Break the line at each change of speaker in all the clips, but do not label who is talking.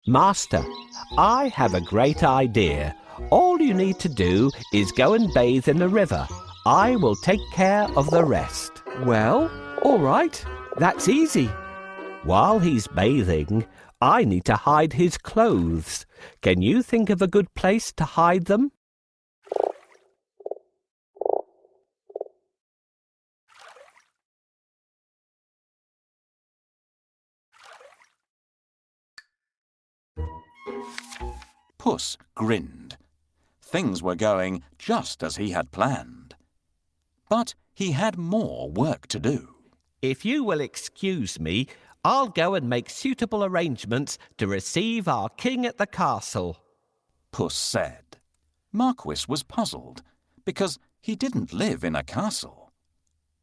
Master, I have a great idea. All you need to do is go and bathe in the river. I will take care of the rest.
Well, all right. That's easy.
While he's bathing, I need to hide his clothes. Can you think of a good place to hide them?
Puss grinned. Things were going just as he had planned. But he had more work to do.
If you will excuse me, I'll go and make suitable arrangements to receive our king at the castle.
Puss said. Marquis was puzzled because he didn't live in a castle.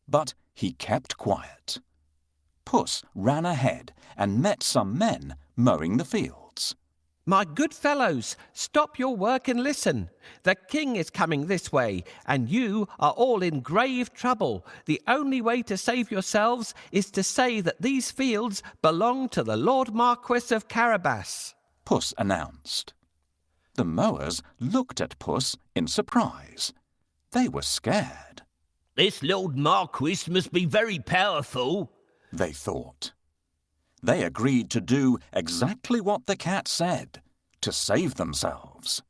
But he kept quiet. Puss ran ahead and met some men mowing the fields.
My good fellows, stop your work and listen. The king is coming this way, and you are all in grave trouble. The only way to save yourselves is to say that these fields belong to the Lord Marquis of Carabas.
Puss announced. The mowers looked at Puss in surprise. They were scared.
This Lord Marquis must be very powerful,
they thought. They agreed to do exactly what the cat said, to save themselves.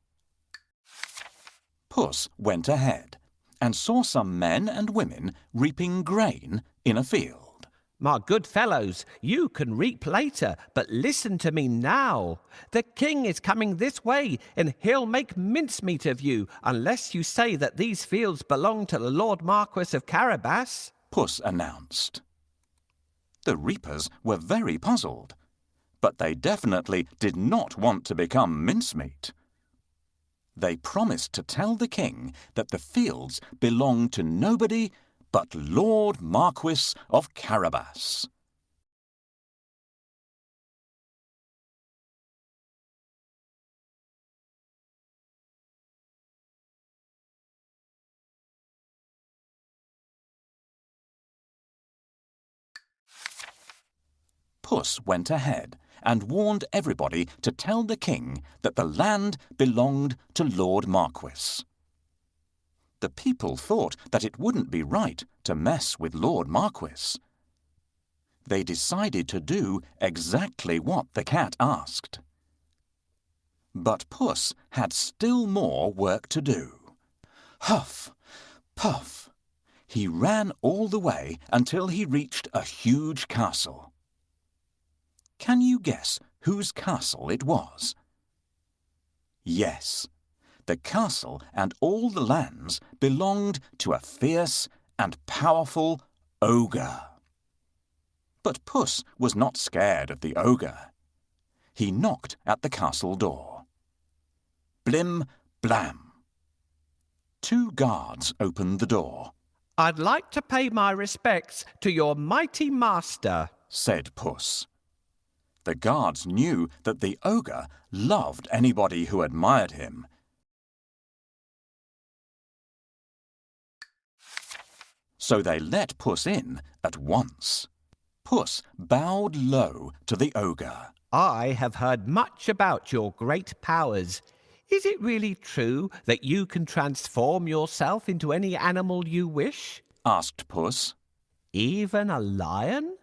Puss went ahead and saw some men and women reaping grain in a field.
My good fellows, you can reap later, but listen to me now. The king is coming this way, and he'll make mincemeat of you unless you say that these fields belong to the Lord Marquis of Carabas,
Puss announced. The reapers were very puzzled, but they definitely did not want to become mincemeat. They promised to tell the king that the fields belonged to nobody but Lord Marquis of Carabas. Puss went ahead and warned everybody to tell the king that the land belonged to Lord Marquis. The people thought that it wouldn't be right to mess with Lord Marquis. They decided to do exactly what the cat asked. But Puss had still more work to do. Huff, puff. He ran all the way until he reached a huge castle. Can you guess whose castle it was? Yes, the castle and all the lands belonged to a fierce and powerful ogre. But Puss was not scared of the ogre. He knocked at the castle door. Blim, blam. 2 guards opened the door.
I'd like to pay my respects to your mighty master,
said Puss. The guards knew that the ogre loved anybody who admired him. So they let Puss in at once. Puss bowed low to the ogre.
I have heard much about your great powers. Is it really true that you can transform yourself into any animal you wish?
Asked Puss.
Even a lion?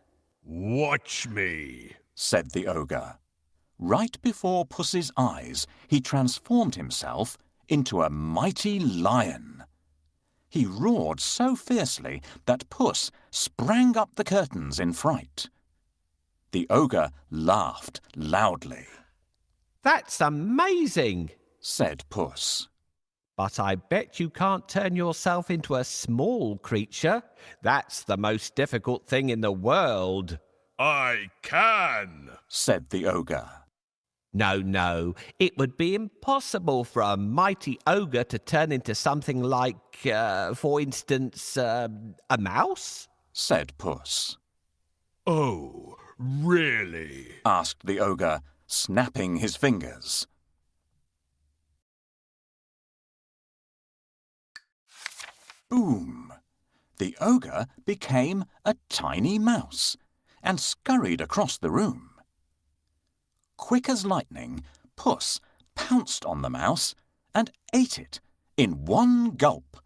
Watch me,
said the ogre. Right before Puss's eyes, he transformed himself into a mighty lion. He roared so fiercely that Puss sprang up the curtains in fright. The ogre laughed loudly.
That's amazing,
said Puss.
But I bet you can't turn yourself into a small creature. That's the most difficult thing in the world.
I can,
said the ogre.
No, it would be impossible for a mighty ogre to turn into something like, for instance, a mouse?
said Puss.
Oh, really?
Asked the ogre, snapping his fingers. Boom! The ogre became a tiny mouse and scurried across the room. Quick as lightning, Puss pounced on the mouse and ate it in one gulp.